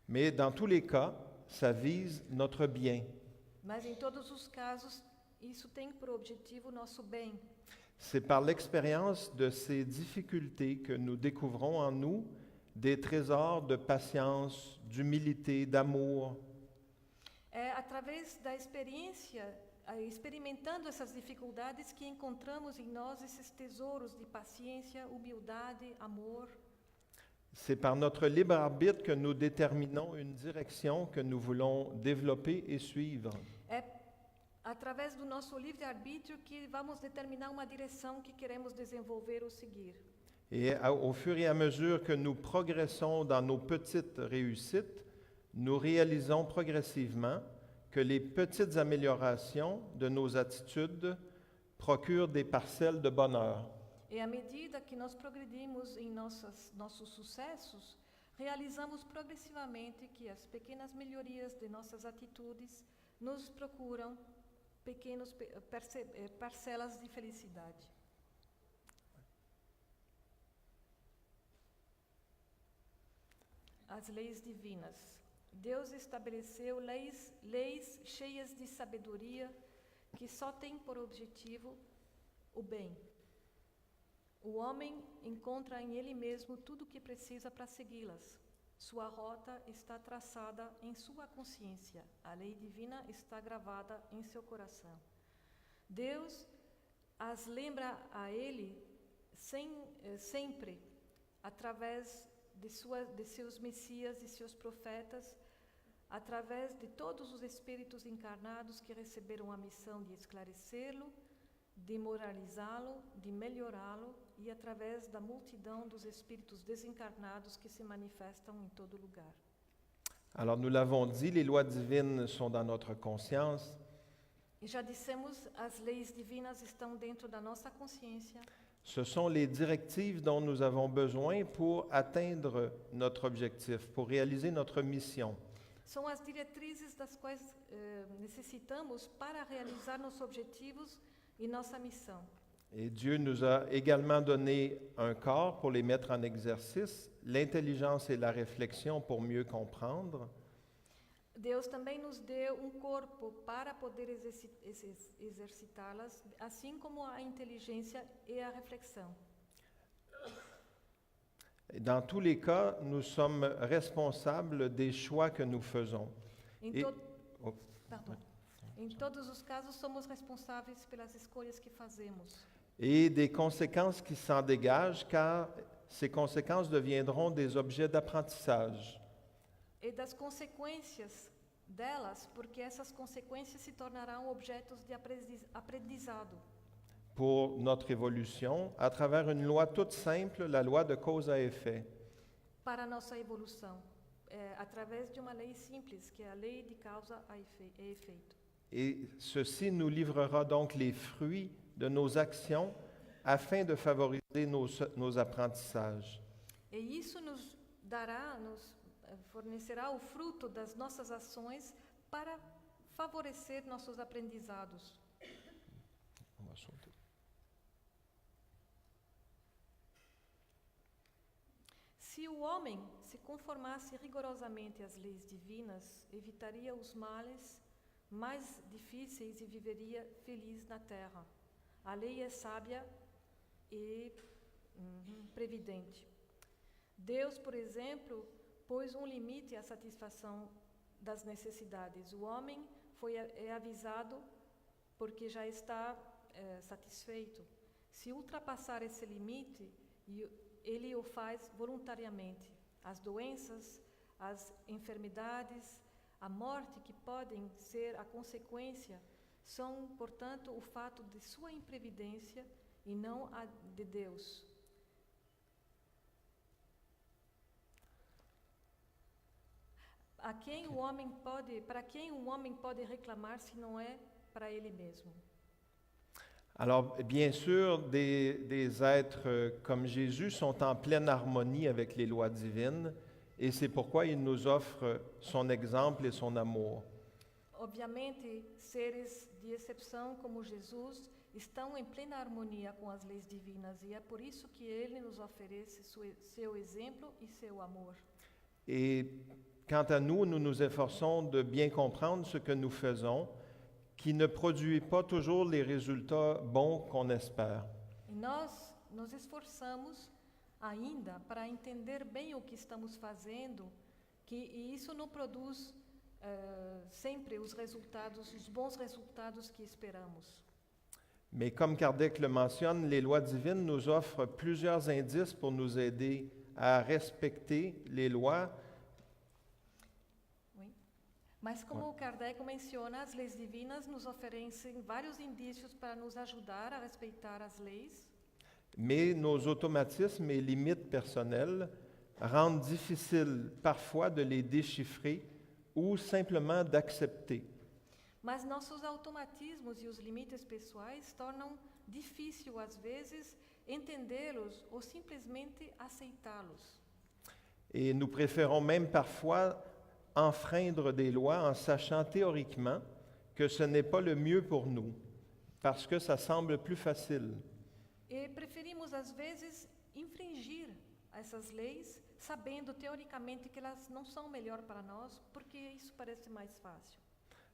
Mais dans tous les cas, ça vise notre bien. Mas em todos os casos, isso tem por objetivo o nosso bem. C'est par l'expérience de ces difficultés que nous découvrons en nous des trésors de patience, d'humilité, d'amour. É através da experiência, experimentando essas dificuldades, que encontramos em nós esses tesouros de paciência, humildade, amor. C'est par notre libre arbitre que nous déterminons une direction que nous voulons développer et suivre. É através do nosso livre-arbítrio que vamos determinar uma direção que queremos desenvolver ou seguir. Et au fur et à mesure que nous progressons dans nos petites réussites, nous réalisons progressivement que les petites améliorations de nos attitudes procurent des parcelles de bonheur. E à medida que nós progredimos em nossos sucessos, realizamos progressivamente que as pequenas melhorias de nossas atitudes nos procuram pequenas parcelas de felicidade. As leis divinas. Deus estabeleceu leis cheias de sabedoria que só têm por objetivo o bem. O homem encontra em ele mesmo tudo o que precisa para segui-las. Sua rota está traçada em sua consciência. A lei divina está gravada em seu coração. Deus as lembra a ele sempre, através de seus messias e seus profetas, através de todos os espíritos encarnados que receberam a missão de esclarecê-lo, de moralizá-lo, de melhorá-lo, e através da multidão dos espíritos desencarnados que se manifestam em todo lugar. Alors nous l'avons dit, les lois divines sont dans notre conscience. E já dissemos, as leis divinas estão dentro da nossa consciência. Ce sont les directives dont nous avons besoin pour atteindre notre objectif, pour réaliser notre mission. São as diretrizes das quais necessitamos para realizar nossos objetivos e nossa missão. Et Dieu nous a également donné un corps pour les mettre en exercice, l'intelligence et la réflexion pour mieux comprendre. Deus também nos deu corpo para poder exercitá-las, assim como a inteligência e a reflexão. Et dans tous les cas, nous sommes responsables des choix que nous faisons. Em, Et- to- Oh, Pardon. Em todos os casos, somos responsáveis pelas escolhas que fazemos. et des conséquences qui s'en dégagent, car ces conséquences deviendront des objets d'apprentissage. E das consequências delas, porque essas consequências se tornarão objetos de aprendizado Pour notre évolution, à travers une loi toute simple, la loi de cause à effet. para a nossa evolução, através de uma lei simples, que é a lei de causa e efeito. Et ceci nous livrera donc les fruits de nos actions afin de favoriser nos apprentissages. E isso nos fornecerá o fruto das nossas ações para favorecer nossos aprendizados. On va sauter. Se o homem se conformasse rigorosamente às leis divinas, evitaria os males mais difíceis e viveria feliz na terra. A lei é sábia e previdente. Deus, por exemplo, pôs limite à satisfação das necessidades. O homem é avisado porque já está satisfeito. Se ultrapassar esse limite, ele o faz voluntariamente. As doenças, as enfermidades, a morte que podem ser a consequência são, portanto, o fato de sua imprevidência e não a de Deus. Para quem o homem pode reclamar se não é para ele mesmo? Alors, bien sûr, des êtres comme Jésus sont en pleine harmonie avec les lois divines, et c'est pourquoi il nous offre son exemple et son amour. Obviamente, seres de exceção como Jesus estão em plena harmonia com as leis divinas, e é por isso que ele nos oferece seu exemplo e seu amor. Et quant à nous, nous nous efforçons de bien comprendre ce que nous faisons, qui ne produit pas toujours les résultats bons qu'on espère. nós nos esforçamos ainda para entender bem o que estamos fazendo, e isso não produz sempre os bons resultados que esperamos. Mais comme Kardec le mentionne, les lois divines nous offrent plusieurs indices pour nous aider à respecter les lois. Oui. Mas como Kardec menciona, as leis divinas nos oferecem vários indícios para nos ajudar a respeitar as leis, Mais nos automatismes et limites personnelles rendent difficile parfois de les déchiffrer ou simplement d'accepter. mas nossos automatismos e os limites pessoais tornam difícil, às vezes, entendê-los ou simplesmente aceitá-los. Et nous préférons même parfois enfreindre des lois en sachant théoriquement que ce n'est pas le mieux pour nous, parce que ça semble plus facile. E preferimos, às vezes, infringir essas leis, sabendo teoricamente que elas não são melhor para nós, porque isso parece mais fácil.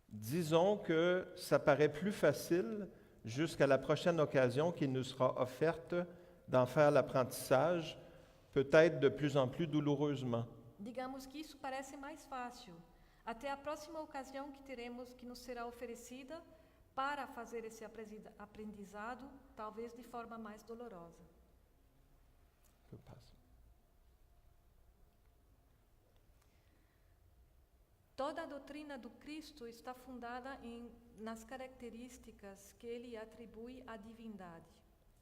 Disons que ça paraît plus facile jusqu'à la prochaine occasion qui nous sera offerte d'en faire l'apprentissage, peut-être de plus en plus douloureusement. Digamos que isso parece mais fácil, até a próxima ocasião que teremos, que nos será oferecida para fazer esse aprendizado, talvez de forma mais dolorosa. Je passe. Toda a doutrina do Cristo está fundada nas características que ele atribui à divindade.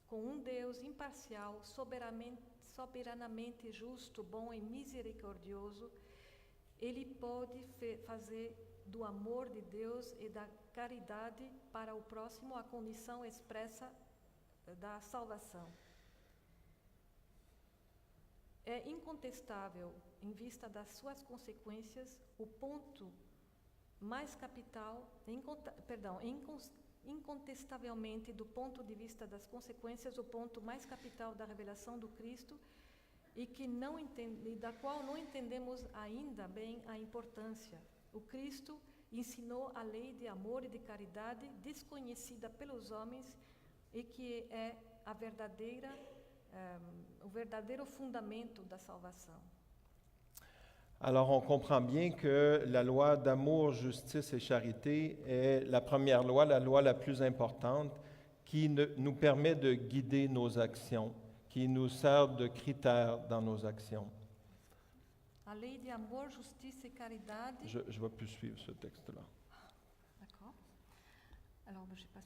Com um Deus imparcial, soberanamente justo, bom e misericordioso, ele pode fazer do amor de Deus e da caridade para o próximo a condição expressa da salvação. É incontestável, em vista das suas consequências, o ponto mais capital, incontestavelmente, do ponto de vista das consequências, o ponto mais capital da revelação do Cristo e da qual não entendemos ainda bem a importância. O Cristo ensinou a lei de amor e de caridade desconhecida pelos homens e que é o verdadeiro fundamento da salvação. Alors on comprend bien que la loi d'amour, justice et charité est la première loi, la loi la plus importante, qui nous permet de guider nos actions, qui nous sert de critère dans nos actions. A lei de amor, justiça e caridade. Je ne vais plus suivre ce texte-là. D'accord. Alors, je passe.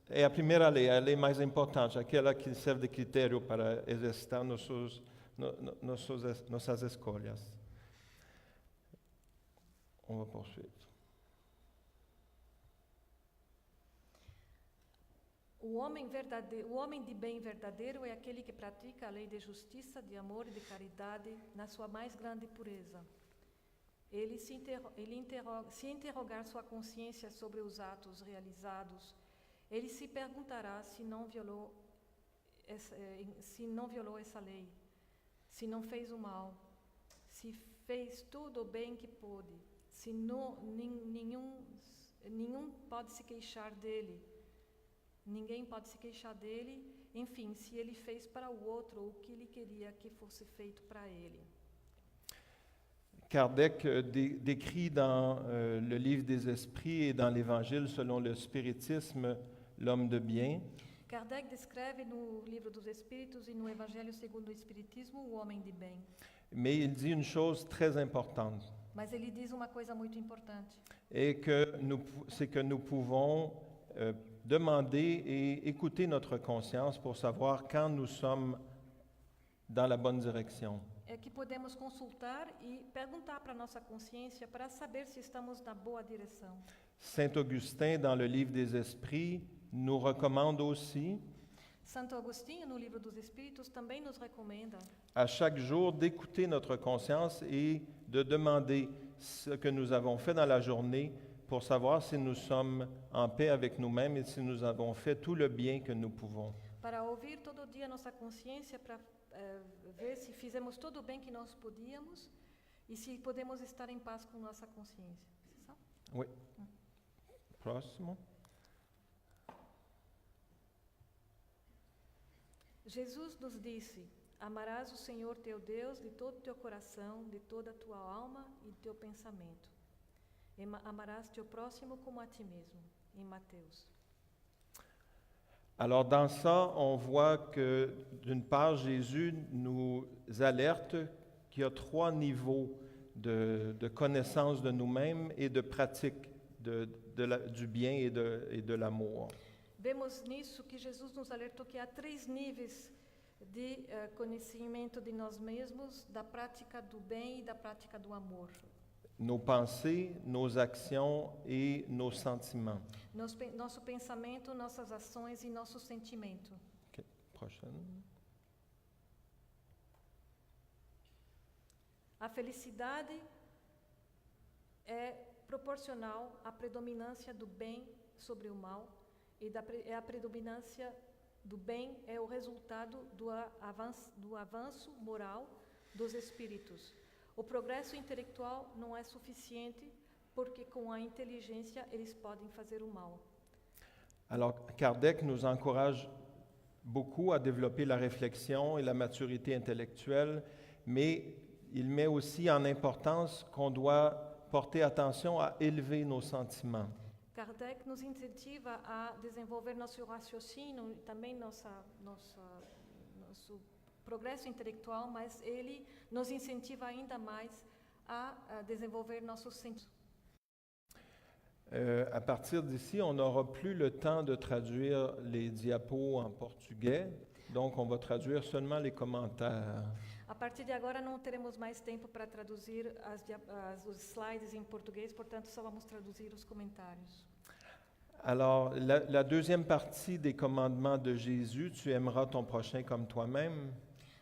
É a primeira lei, a lei mais importante, aquela que serve de critério para exercitar nossas escolhas. On va poursuivre. O homem de bem verdadeiro é aquele que pratica a lei de justiça, de amor e de caridade na sua mais grande pureza. Ele se interrogar sua consciência sobre os atos realizados, ele se perguntará se não violou essa lei, se não fez o mal, se fez tudo o bem que pôde, se nenhum pode se queixar dele, ninguém pode se queixar dele, enfim, se ele fez para o outro o que ele queria que fosse feito para ele. Kardec décrit dans le livre des esprits et dans l'Évangile selon le spiritisme l'homme de bien. Kardec descreve no livro dos Espíritos e no Evangelho segundo o Espiritismo o homem de bem. Mais il dit une chose très importante, Mas ele diz uma coisa muito importante. c'est que nous pouvons demander et écouter notre conscience pour savoir quand nous sommes dans la bonne direction. É que podemos consultar e perguntar para a nossa consciência para saber se estamos na boa direção. Saint Augustin, dans le livre des esprits, nous recommande aussi Santo Agostinho, no livro dos Espíritos, também nos recomenda à chaque jour d'écouter notre conscience et de demander ce que nous avons fait dans la journée pour savoir si nous sommes en paix avec nous-mêmes et si nous avons fait tout le bien que nous pouvons. para ouvir todo dia nossa consciência, para ver se fizemos todo o bem que nós podíamos e se podemos estar em paz com nossa consciência. C'est ça? Oui. Próximo. Jesus nos disse: amarás o Senhor teu Deus de todo o teu coração, de toda a tua alma e de teu pensamento. E amarás teu próximo como a ti mesmo, em Mateus. Alors dans ça, on voit que d'une part, Jésus nous alerte qu'il y a 3 niveaux de connaissance de nous-mêmes et de pratique du bien et de l'amour. Vemos nisso que Jesus nos alertou que há 3 níveis de conhecimento de nós mesmos, da prática do bem e da prática do amor. Nos pensées, nos actions et nos sentiments. Nosso pensamento, nossas ações e nosso sentimento. OK, prochaine. A felicidade é proporcional à predominância do bem sobre o mal e a predominância do bem é o resultado do avanço moral dos espíritos. O progresso intelectual não é suficiente porque com a inteligência eles podem fazer o mal. Alors Kardec nous encourage beaucoup à développer la réflexion et la maturité intellectuelle, mais il met aussi en importance qu'on doit porter attention à élever nos sentiments. Kardec nos incentiva a desenvolver nosso raciocínio e também nosso progresso intelectual, mas ele nos incentiva ainda mais a desenvolver nossos sentimentos. À partir d'ici, on n'aura plus le temps de traduire les diapos en portugais, donc on va traduire seulement les commentaires. A partir de agora não teremos mais tempo para traduzir os slides em português, portanto só vamos traduzir os comentários. Alors, la deuxième partie des commandements de Jésus, tu aimeras ton prochain comme toi-même.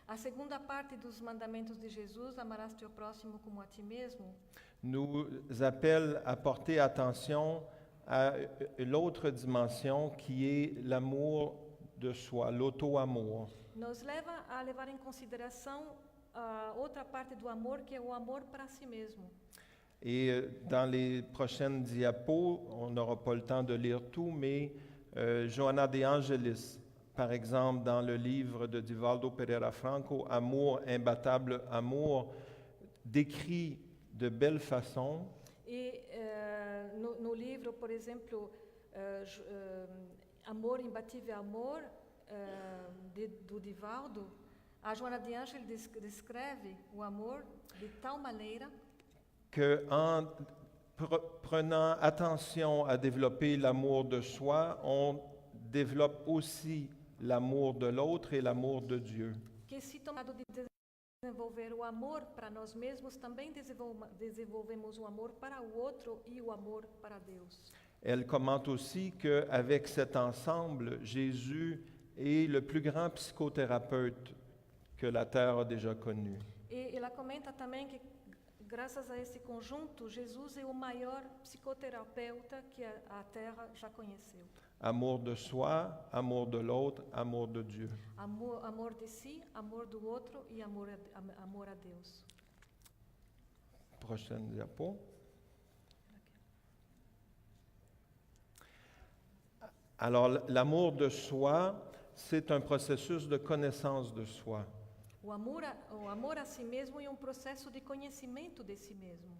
A segunda parte dos mandamentos de Jesus, amarás teu próximo como a ti mesmo, nous appelle à porter attention à l'autre dimension qui est l'amour de soi, l'auto-amour. nos leva a levar em consideração a outra parte do amor, que é o amor para si mesmo. Et dans les prochaines diapos, on n'aura pas le temps de lire tout, mais Joana de Angelis, par exemple, dans le livre de Divaldo Pereira Franco, Amour, imbattable amour, décrit de belle façon No livro, por exemplo, Amor, Imbatível Amor, do Divaldo, a Joana de Ângeles descreve o amor de tal maneira qu'en prenant attention à développer l'amour de soi, on développe aussi l'amour de l'autre et l'amour de Dieu. que, se tomado de desenvolver o amor para nós mesmos, também desenvolvemos o amor para o outro e o amor para Deus. Elle commente aussi qu'avec cet ensemble, Jésus est le plus grand psychothérapeute que la Terre a déjà connu. E ela comenta também que, graças a esse conjunto, Jesus é o maior psicoterapeuta que a Terra já conheceu. Amour de soi, amour de l'autre, amour de Dieu. Amor de si, amor do outro e amor a Deus. Prochaine diapo. Alors, l'amour de soi, c'est un processus de connaissance de soi. O amor a si mesmo é processo de conhecimento de si mesmo.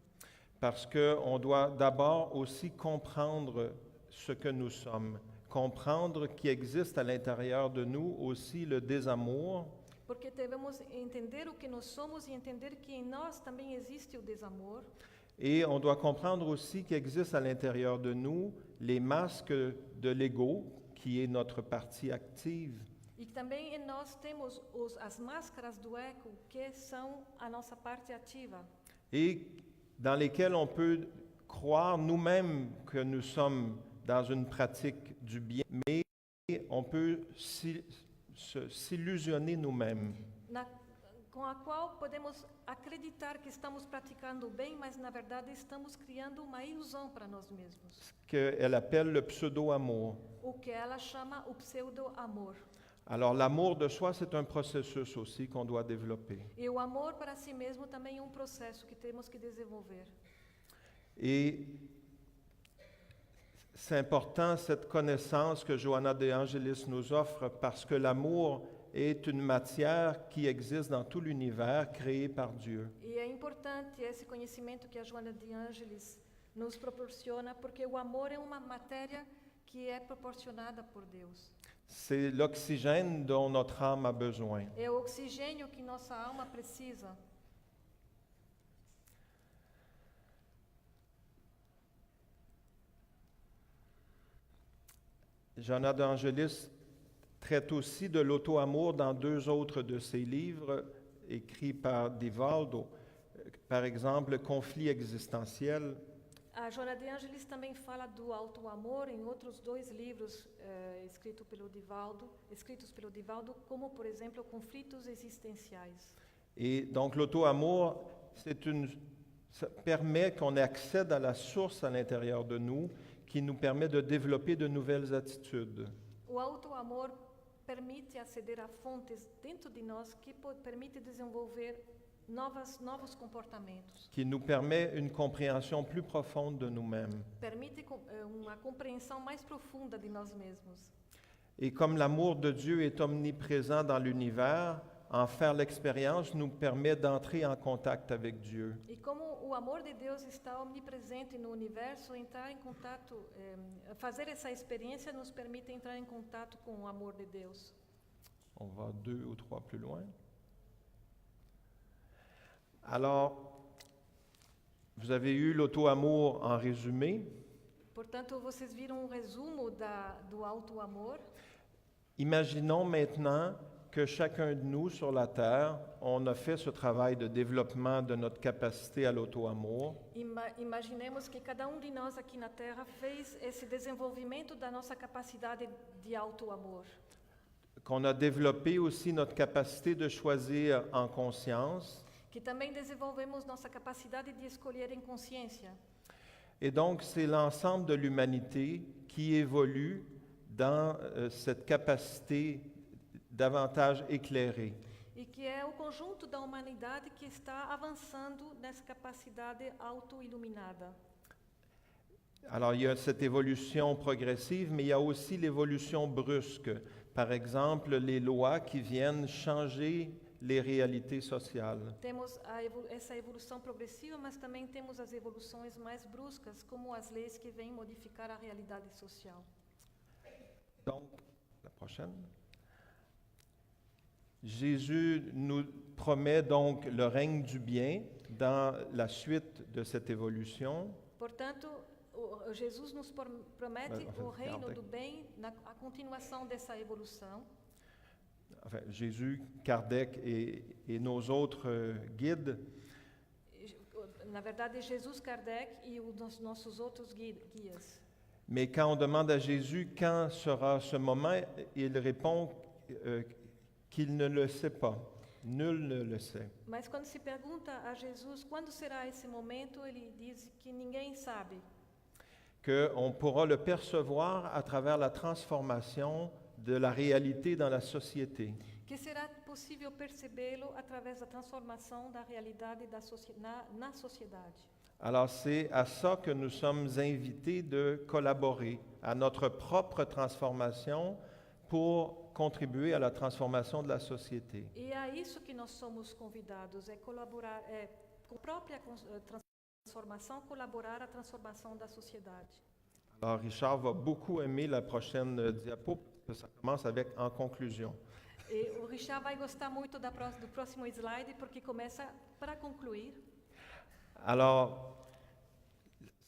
Parce qu'on doit d'abord aussi comprendre ce que nous sommes, comprendre qu'il existe à l'intérieur de nous aussi le désamour, Porque devemos entender o que nós somos e entender que em nós também existe o desamor. et on doit comprendre aussi qu'il existe à l'intérieur de nous les masques de l'ego, qui est notre partie active, E também em nós temos as máscaras do ego, que são a nossa parte ativa. et dans lesquelles on peut croire nous-mêmes que nous sommes dans une pratique du bien, mais on peut s'illusionner nous-mêmes. Com a qual podemos acreditar que estamos praticando o bem, mas na verdade estamos criando uma ilusão para nós mesmos. Qu'elle appelle le pseudo-amour. O que ela chama o pseudo-amor. Alors l'amour de soi, c'est un processus aussi qu'on doit développer. E o amor para si mesmo também é processo que temos que desenvolver. Et c'est important cette connaissance que Joana de Angelis nous offre parce que l'amour est une matière qui existe dans tout l'univers créé par Dieu. E é importante esse conhecimento que a Joana de Ângeles nos proporciona, porque o amor é uma matéria que é proporcionada por Deus. C'est l'oxygène dont notre âme a besoin. É o oxigênio que nossa alma precisa. Joana de Angelis traite aussi de l'auto-amour dans 2 autres de ses livres écrits par Divaldo. Par exemple, Le conflit existentiel. A Joana de Ângeles também fala do auto-amor em outros 2 livros escritos pelo Divaldo, como, por exemplo, Conflitos Existenciais. Et donc l'auto-amour, ça permet qu'on accède à la source à l'intérieur de nous qui nous permet de développer de nouvelles attitudes. O auto-amor permite aceder a fontes dentro de nós que permite desenvolver novos comportamentos. Qui nous permet une compréhension plus profonde de nous-mêmes. Permite uma compreensão mais profunda de nós mesmos. Et comme l'amour de Dieu est omniprésent dans l'univers, en faire l'expérience nous permet d'entrer en contact avec Dieu. E como o amor de Deus está omnipresente no universo, entrar em contato, fazer essa experiência nos permite entrar em contato com o amor de Deus. On va 2 ou 3 plus loin. Alors, vous avez eu l'auto-amour en résumé. Portanto, vocês viram um resumo do auto-amor. Imaginons maintenant que chacun de nous sur la Terre, on a fait ce travail de développement de notre capacité à l'auto-amour. Imaginemos que cada de nós aqui na Terra fez esse desenvolvimento da nossa capacidade de auto-amor. Qu'on a développé aussi notre capacité de choisir en conscience. Que também desenvolvemos nossa capacidade de escolher em consciência. Et donc, c'est l'ensemble de l'humanité qui évolue dans cette capacité davantage éclairée. E que é o conjunto da humanidade que está avançando nessa capacidade auto-iluminada. Alors, il y a cette évolution progressive, mais il y a aussi l'évolution brusque. Par exemple, les lois qui viennent changer les réalités sociales. Temos essa evolução progressiva, mas também temos as evoluções mais bruscas, como as leis que vêm modificar a realidade social. Donc, la prochaine. Jésus nous promet donc le règne du bien dans la suite de cette évolution. Portanto, Jesus nos promete o reino do bem a continuação dessa evolução. Enfin, Jésus, Kardec et nos autres guides. Na verdade, Jesus, Kardec e os nossos outros guias. Mais quand on demande à Jésus quand sera ce moment, il répond qu'il ne le sait pas. Nul ne le sait. Mas quando se pergunta a Jesus quando será esse momento, ele diz que ninguém sabe. Qu'on pourra le percevoir à travers la transformation de la réalité dans la société. Que será possível percebê-lo através da transformação da realidade na sociedade. Alors c'est à ça que nous sommes invités de collaborer, à notre propre transformation pour contribuer à la transformation de la société. E é isso que nós somos convidados, é colaborar, com a própria transformação, colaborar à transformação da sociedade. Alors Richard va beaucoup aimer la prochaine diapo, parce que ça commence avec en conclusion. E o Richard vai gostar muito do próximo slide, porque começa para concluir. Alors,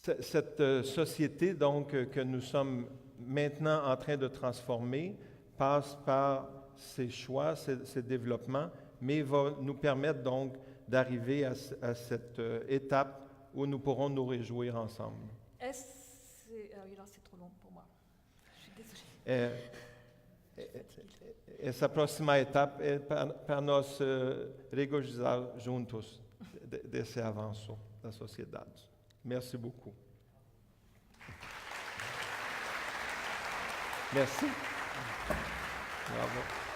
cette société donc que nous sommes maintenant en train de transformer passe par ces choix, ces développements, mais va nous permettre donc d'arriver à cette étape où nous pourrons nous réjouir ensemble. C'est trop long pour moi. Je suis désolée. Essa próxima etapa é para nós regozijar juntos desse avanço da sociedade. Merci beaucoup. Merci. Bravo.